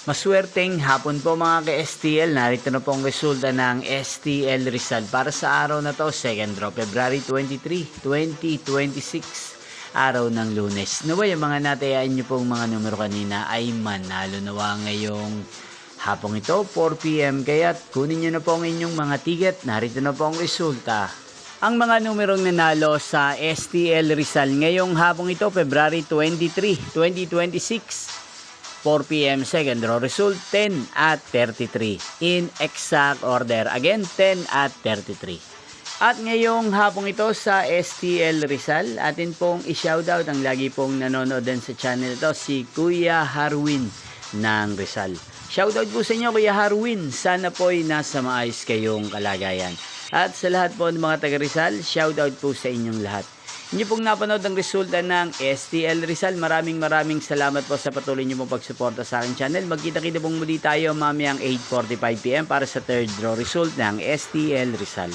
Maswerteng hapon po mga ka-STL. Narito na po ang resulta ng STL Rizal para sa araw na to, 2nd of February 23, 2026, araw ng Lunes. Naway yung mga natayaan nyo pong mga numero kanina ay manalo nawa ngayong hapong ito, 4 PM. Kaya kunin nyo na po ang inyong mga ticket. Narito na po ang resulta. Ang mga numerong nanalo sa STL Rizal ngayong hapong ito, February 23, 2026, 4 PM, second draw result 10 at 33 in exact order. Again, 10 at 33. At ngayong hapong ito sa STL Rizal, atin pong i-shoutout ang lagi pong nanonood din sa channel ito, si Kuya Harwin ng Rizal. Shoutout po sa inyo Kuya Harwin, sana po'y nasa maayos kayong kalagayan. At sa lahat po ng mga taga Rizal, shoutout po sa inyong lahat. Inyo pong napanood ang resulta ng STL Rizal. Maraming salamat po sa patuloy nyo pong pagsuporta sa aking channel. Magkita-kita pong muli tayo mamayang 8:45 PM para sa third draw result ng STL Rizal.